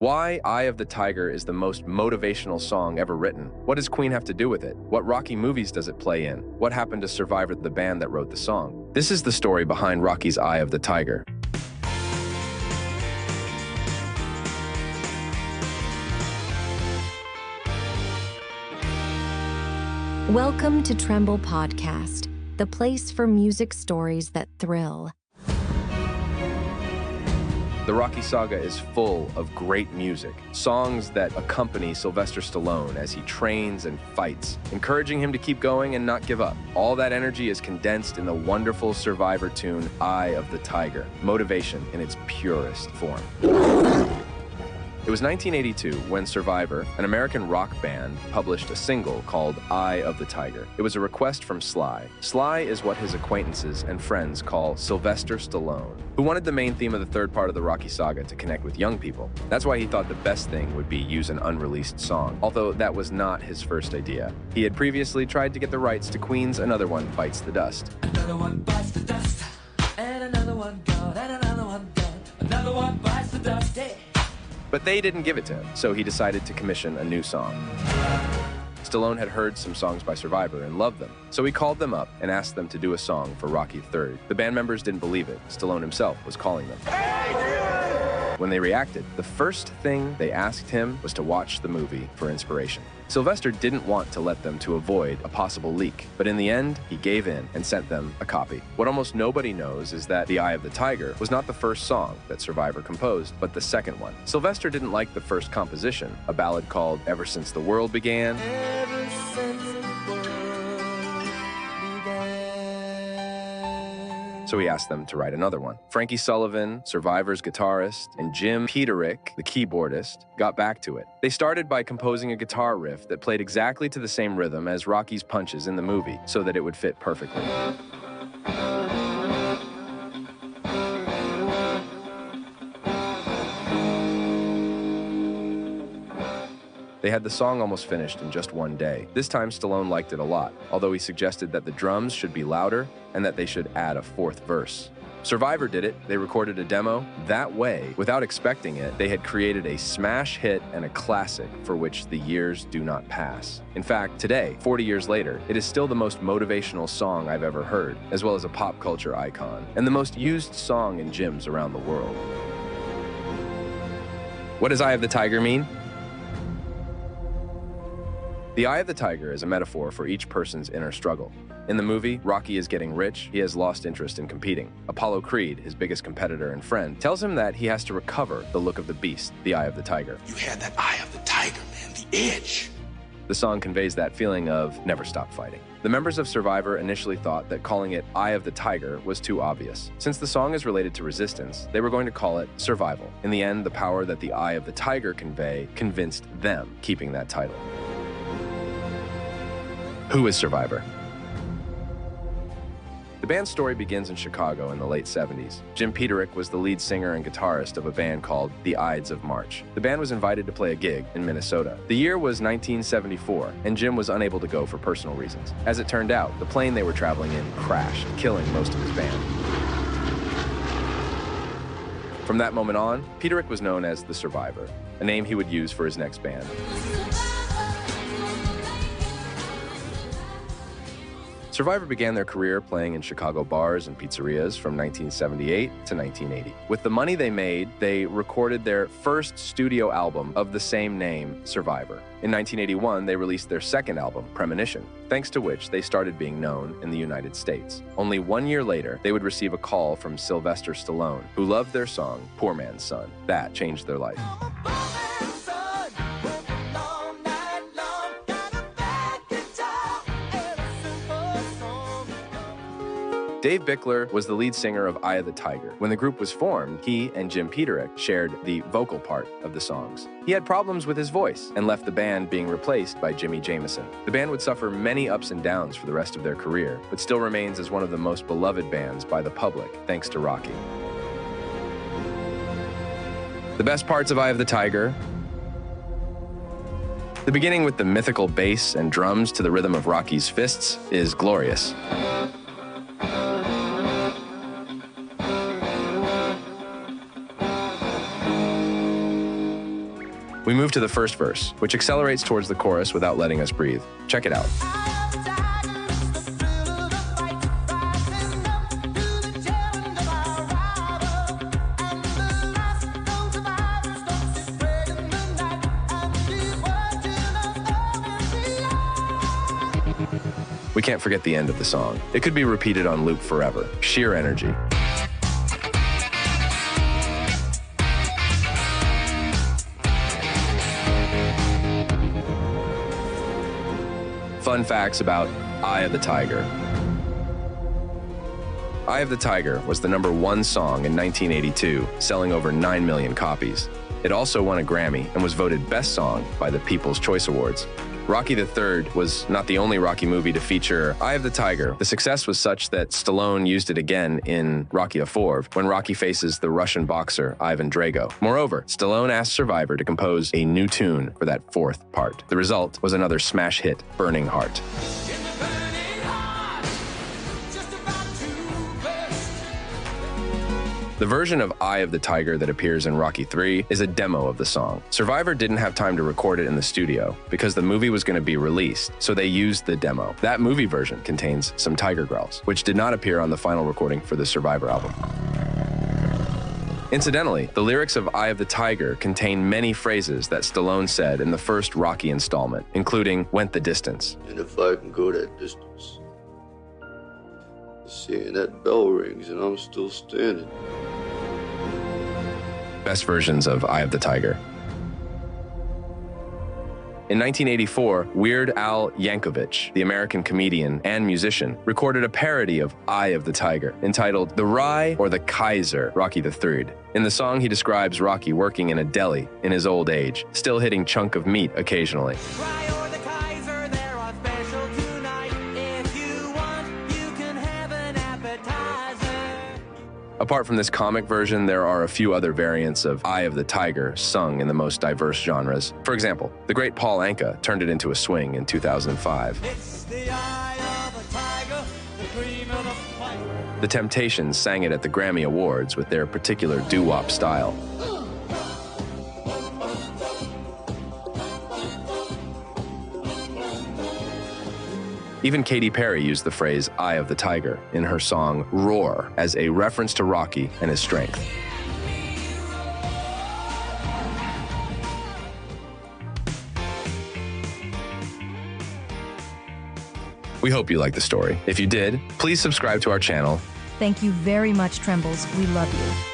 Why Eye of the Tiger is the most motivational song ever written? What does Queen have to do with it? What Rocky movies does it play in? What happened to Survivor, the band that wrote the song? This is the story behind Rocky's Eye of the Tiger. Welcome to Trembol Podcast, the place for music stories that thrill. The Rocky saga is full of great music, songs that accompany Sylvester Stallone as he trains and fights, encouraging him to keep going and not give up. All that energy is condensed in the wonderful Survivor tune, Eye of the Tiger, motivation in its purest form. It was 1982 when Survivor, an American rock band, published a single called Eye of the Tiger. It was a request from Sly. Sly is what his acquaintances and friends call Sylvester Stallone, who wanted the main theme of the third part of the Rocky saga to connect with young people. That's why he thought the best thing would be use an unreleased song, although that was not his first idea. He had previously tried to get the rights to Queen's Another One Bites the Dust. Another one bites the dust, and another one gone, and another one gone, another one bites the dust, yeah. But they didn't give it to him, so he decided to commission a new song. Stallone had heard some songs by Survivor and loved them, so he called them up and asked them to do a song for Rocky III. The band members didn't believe it. Stallone himself was calling them. When they reacted, the first thing they asked him was to watch the movie for inspiration. Sylvester didn't want to let them to avoid a possible leak, but in the end, he gave in and sent them a copy. What almost nobody knows is that The Eye of the Tiger was not the first song that Survivor composed, but the second one. Sylvester didn't like the first composition, a ballad called Ever Since the World Began. Ever since the world began. So he asked them to write another one. Frankie Sullivan, Survivor's guitarist, and Jim Peterick, the keyboardist, got back to it. They started by composing a guitar riff that played exactly to the same rhythm as Rocky's punches in the movie, so that it would fit perfectly. They had the song almost finished in just one day. This time, Stallone liked it a lot, although he suggested that the drums should be louder and that they should add a fourth verse. Survivor did it. They recorded a demo. That way, without expecting it, they had created a smash hit and a classic for which the years do not pass. In fact, today, 40 years later, it is still the most motivational song I've ever heard, as well as a pop culture icon, and the most used song in gyms around the world. What does Eye of the Tiger mean? The Eye of the Tiger is a metaphor for each person's inner struggle. In the movie, Rocky is getting rich. He has lost interest in competing. Apollo Creed, his biggest competitor and friend, tells him that he has to recover the look of the beast, the Eye of the Tiger. You had that Eye of the Tiger, man, the edge. The song conveys that feeling of never stop fighting. The members of Survivor initially thought that calling it Eye of the Tiger was too obvious. Since the song is related to resistance, they were going to call it Survival. In the end, the power that the Eye of the Tiger convey convinced them keeping that title. Who is Survivor? The band's story begins in Chicago in the late 70s. Jim Peterick was the lead singer and guitarist of a band called the Ides of March. The band was invited to play a gig in Minnesota. The year was 1974, and Jim was unable to go for personal reasons. As it turned out, the plane they were traveling in crashed, killing most of his band. From that moment on, Peterick was known as the Survivor, a name he would use for his next band. Survivor began their career playing in Chicago bars and pizzerias from 1978 to 1980. With the money they made, they recorded their first studio album of the same name, Survivor. In 1981, they released their second album, Premonition, thanks to which they started being known in the United States. Only 1 year later, they would receive a call from Sylvester Stallone, who loved their song, Poor Man's Son. That changed their life. Dave Bickler was the lead singer of Eye of the Tiger. When the group was formed, he and Jim Peterick shared the vocal part of the songs. He had problems with his voice and left the band being replaced by Jimmy Jamison. The band would suffer many ups and downs for the rest of their career, but still remains as one of the most beloved bands by the public, thanks to Rocky. The best parts of Eye of the Tiger: the beginning with the mythical bass and drums to the rhythm of Rocky's fists is glorious. We move to the first verse, which accelerates towards the chorus without letting us breathe. Check it out. We can't forget the end of the song. It could be repeated on loop forever. Sheer energy. Fun facts about Eye of the Tiger. Eye of the Tiger was the #1 song in 1982, selling over 9 million copies. It also won a Grammy and was voted Best Song by the People's Choice Awards. Rocky III was not the only Rocky movie to feature Eye of the Tiger. The success was such that Stallone used it again in Rocky IV when Rocky faces the Russian boxer Ivan Drago. Moreover, Stallone asked Survivor to compose a new tune for that fourth part. The result was another smash hit, Burning Heart. The version of Eye of the Tiger that appears in Rocky III is a demo of the song. Survivor didn't have time to record it in the studio because the movie was going to be released, so they used the demo. That movie version contains some tiger growls, which did not appear on the final recording for the Survivor album. Incidentally, the lyrics of Eye of the Tiger contain many phrases that Stallone said in the first Rocky installment, including "went the distance." And if I can go that distance, seeing that bell rings and I'm still standing. Best versions of Eye of the Tiger. In 1984, Weird Al Yankovic, the American comedian and musician, recorded a parody of Eye of the Tiger entitled "The Rye or the Kaiser, Rocky III." In the song, he describes Rocky working in a deli in his old age, still hitting chunk of meat occasionally. Apart from this comic version, there are a few other variants of Eye of the Tiger sung in the most diverse genres. For example, the great Paul Anka turned it into a swing in 2005. It's the eye of the tiger, the cream of the fight. The Temptations sang it at the Grammy Awards with their particular doo-wop style. Even Katy Perry used the phrase "Eye of the Tiger" in her song "Roar" as a reference to Rocky and his strength. We hope you liked the story. If you did, please subscribe to our channel. Thank you very much, Trembles. We love you.